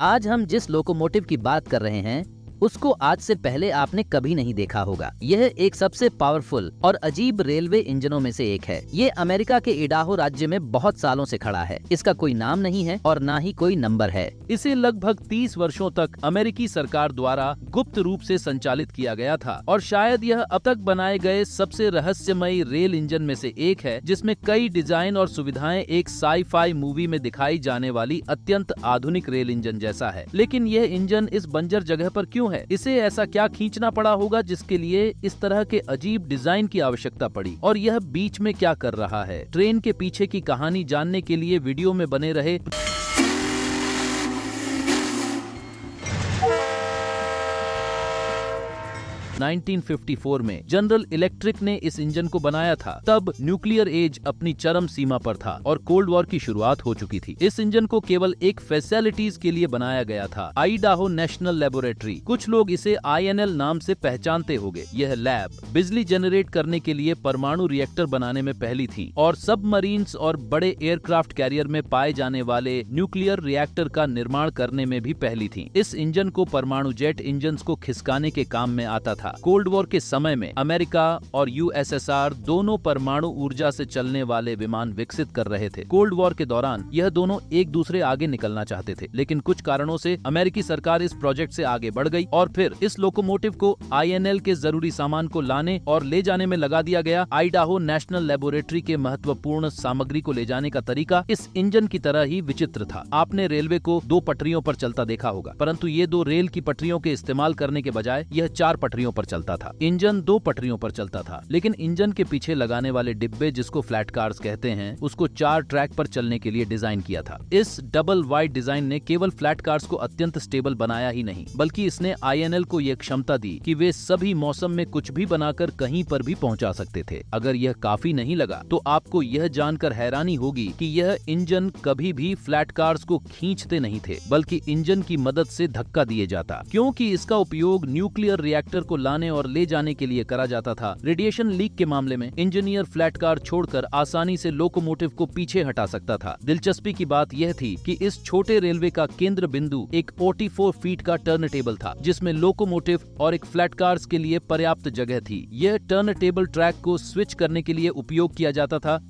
आज हम जिस लोकोमोटिव की बात कर रहे हैं उसको आज से पहले आपने कभी नहीं देखा होगा। यह एक सबसे पावरफुल और अजीब रेलवे इंजनों में से एक है। ये अमेरिका के इडाहो राज्य में बहुत सालों से खड़ा है। इसका कोई नाम नहीं है और ना ही कोई नंबर है। इसे लगभग 30 वर्षों तक अमेरिकी सरकार द्वारा गुप्त रूप से संचालित किया गया था और शायद यह अब तक बनाए गए सबसे रहस्यमयी रेल इंजन में से एक है, जिसमें कई डिजाइन और सुविधाएं एक साई-फाई मूवी में दिखाई जाने वाली अत्यंत आधुनिक रेल इंजन जैसा है। लेकिन यह इंजन इस बंजर जगह पर क्यों है? इसे ऐसा क्या खींचना पड़ा होगा जिसके लिए इस तरह के अजीब डिजाइन की आवश्यकता पड़ी? और यह बीच में क्या कर रहा है? ट्रेन के पीछे की कहानी जानने के लिए वीडियो में बने रहे। 1954 में जनरल इलेक्ट्रिक ने इस इंजन को बनाया था। तब न्यूक्लियर एज अपनी चरम सीमा पर था और कोल्ड वॉर की शुरुआत हो चुकी थी। इस इंजन को केवल एक फैसिलिटीज के लिए बनाया गया था, आइडाहो नेशनल लेबोरेटरी। कुछ लोग इसे INL नाम से पहचानते होंगे। यह लैब बिजली जनरेट करने के लिए परमाणु रिएक्टर बनाने में पहली थी और सबमरीन्स और बड़े एयरक्राफ्ट कैरियर में पाए जाने वाले न्यूक्लियर रिएक्टर का निर्माण करने में भी पहली थी। इस इंजन को परमाणु जेट इंजन को खिसकाने के काम में आता था। कोल्ड वॉर के समय में अमेरिका और USSR दोनों परमाणु ऊर्जा से चलने वाले विमान विकसित कर रहे थे। कोल्ड वॉर के दौरान यह दोनों एक दूसरे आगे निकलना चाहते थे, लेकिन कुछ कारणों से अमेरिकी सरकार इस प्रोजेक्ट से आगे बढ़ गई और फिर इस लोकोमोटिव को INL के जरूरी सामान को लाने और ले जाने में लगा दिया गया। आइडाहो नेशनल लेबोरेटरी के महत्वपूर्ण सामग्री को ले जाने का तरीका इस इंजन की तरह ही विचित्र था। आपने रेलवे को 2 पटरियों पर चलता देखा होगा, परंतु ये 2 रेल की पटरियों के इस्तेमाल करने के बजाय यह 4 पटरियों पर चलता था। इंजन 2 पटरियों पर चलता था, लेकिन इंजन के पीछे लगाने वाले डिब्बे, जिसको फ्लैट कार्स कहते हैं, उसको 4 ट्रैक पर चलने के लिए डिजाइन किया था। इस डबल वाइड डिजाइन ने केवल फ्लैट कार्स को अत्यंत स्टेबल बनाया ही नहीं, बल्कि इसने INL को यह क्षमता दी कि वे सभी मौसम में कुछ भी बनाकर कहीं पर भी पहुंचा सकते थे। अगर यह काफी नहीं लगा तो आपको यह जानकर हैरानी होगी कि यह इंजन कभी भी फ्लैट कार्स को खींचते नहीं थे, बल्कि इंजन की मदद से धक्का दिए जाता, क्योंकि इसका उपयोग न्यूक्लियर रिएक्टर को लाने और ले जाने के लिए करा जाता था। रेडिएशन लीक के मामले में इंजीनियर फ्लैट कार छोड़कर आसानी से लोकोमोटिव को पीछे हटा सकता था। दिलचस्पी की बात यह थी कि इस छोटे रेलवे का केंद्र बिंदु एक 44 फीट का टर्न टेबल था, जिसमें लोकोमोटिव और एक फ्लैट कार्स के लिए पर्याप्त जगह थी। यह टर्न टेबल ट्रैक को स्विच करने के लिए उपयोग किया जाता था।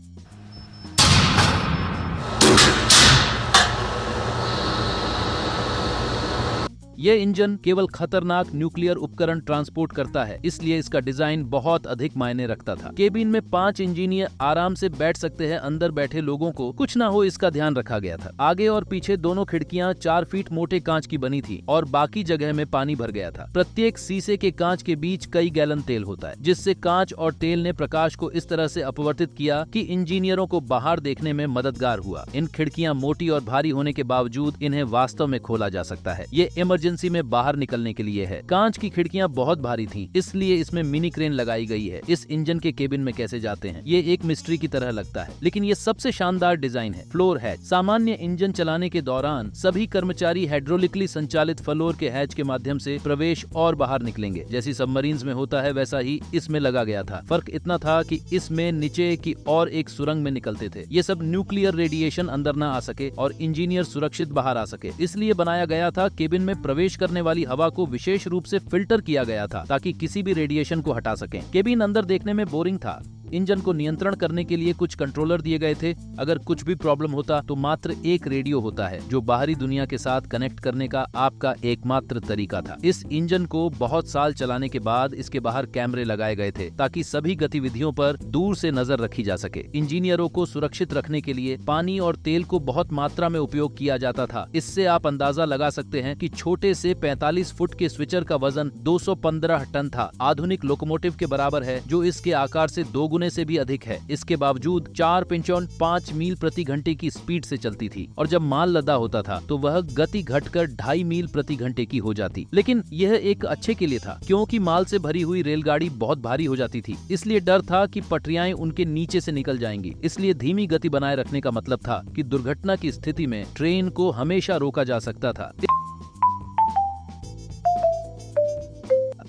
यह इंजन केवल खतरनाक न्यूक्लियर उपकरण ट्रांसपोर्ट करता है, इसलिए इसका डिजाइन बहुत अधिक मायने रखता था। केबिन में 5 इंजीनियर आराम से बैठ सकते हैं। अंदर बैठे लोगों को कुछ ना हो, इसका ध्यान रखा गया था। आगे और पीछे दोनों खिड़कियां 4 फीट मोटे कांच की बनी थी और बाकी जगह में पानी भर गया था। प्रत्येक शीशे के कांच के बीच कई गैलन तेल होता है, जिससे कांच और तेल ने प्रकाश को इस तरह से अपवर्तित किया कि इंजीनियरों को बाहर देखने में मददगार हुआ। इन खिड़कियां मोटी और भारी होने के बावजूद इन्हें वास्तव में खोला जा सकता है। ये इमरजेंसी में बाहर निकलने के लिए है। कांच की खिड़कियां बहुत भारी थीं, इसलिए इसमें मिनी क्रेन लगाई गई है। इस इंजन के केबिन में कैसे जाते हैं, ये एक मिस्ट्री की तरह लगता है, लेकिन ये सबसे शानदार डिजाइन है। Floor hatch. सामान्य इंजन चलाने के दौरान सभी कर्मचारी हाइड्रोलिकली संचालित फ्लोर के हैच के माध्यम से प्रवेश और बाहर निकलेंगे, जैसी सबमरीन्स में होता है वैसा ही इसमें लगा गया था। फर्क इतना था कि इसमें नीचे की और एक सुरंग में निकलते थे। ये सब न्यूक्लियर रेडिएशन अंदर न आ सके और इंजीनियर सुरक्षित बाहर आ सके, इसलिए बनाया गया था। केबिन में प्रवेश करने वाली हवा को विशेष रूप से फिल्टर किया गया था ताकि किसी भी रेडिएशन को हटा सकें। केबिन अंदर देखने में बोरिंग था। इंजन को नियंत्रण करने के लिए कुछ कंट्रोलर दिए गए थे। अगर कुछ भी प्रॉब्लम होता तो मात्र एक रेडियो होता है, जो बाहरी दुनिया के साथ कनेक्ट करने का आपका एकमात्र तरीका था। इस इंजन को बहुत साल चलाने के बाद इसके बाहर कैमरे लगाए गए थे ताकि सभी गतिविधियों पर दूर से नजर रखी जा सके। इंजीनियरों को सुरक्षित रखने के लिए पानी और तेल को बहुत मात्रा में उपयोग किया जाता था। इससे आप अंदाजा लगा सकते हैं कि छोटे से 45 फुट के स्विचर का वजन 215 टन था। आधुनिक लोकोमोटिव के बराबर है, जो इसके आकार से 2 गुने से भी अधिक है। इसके बावजूद 4.5 मील प्रति घंटे की स्पीड से चलती थी और जब माल लदा होता था तो वह गति घटकर 2.5 मील प्रति घंटे की हो जाती। लेकिन यह एक अच्छे के लिए था, क्योंकि माल से भरी हुई रेलगाड़ी बहुत भारी हो जाती थी, इसलिए डर था कि पटरियां उनके नीचे से निकल जाएंगी। इसलिए धीमी गति बनाए रखने का मतलब था कि दुर्घटना की स्थिति में ट्रेन को हमेशा रोका जा सकता था।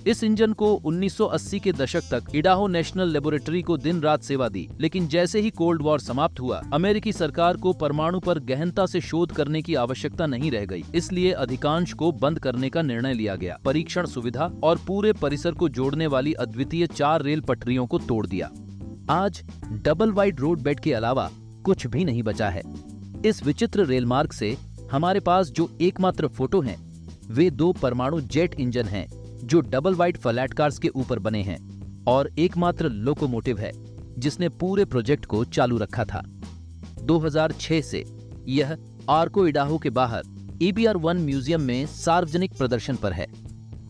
इस इंजन को 1980 के दशक तक इडाहो नेशनल लेबोरेटरी को दिन रात सेवा दी, लेकिन जैसे ही कोल्ड वॉर समाप्त हुआ, अमेरिकी सरकार को परमाणु पर गहनता से शोध करने की आवश्यकता नहीं रह गई। इसलिए अधिकांश को बंद करने का निर्णय लिया गया। परीक्षण सुविधा और पूरे परिसर को जोड़ने वाली अद्वितीय 4 रेल पटरियों को तोड़ दिया। आज डबल वाइड रोड बेड के अलावा कुछ भी नहीं बचा है। इस विचित्र रेल मार्ग से हमारे पास जो एकमात्र फोटो हैं, वे 2 परमाणु जेट इंजन हैं जो डबल वाइड फ्लैट कार्स के ऊपर बने हैं, और एकमात्र लोकोमोटिव है जिसने पूरे प्रोजेक्ट को चालू रखा था। 2006 से यह आर्को इडाहो के बाहर EBR-1 म्यूजियम में सार्वजनिक प्रदर्शन पर है।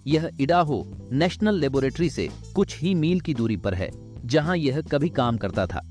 यह इडाहो नेशनल लेबोरेटरी से कुछ ही मील की दूरी पर है, जहां यह कभी काम करता था।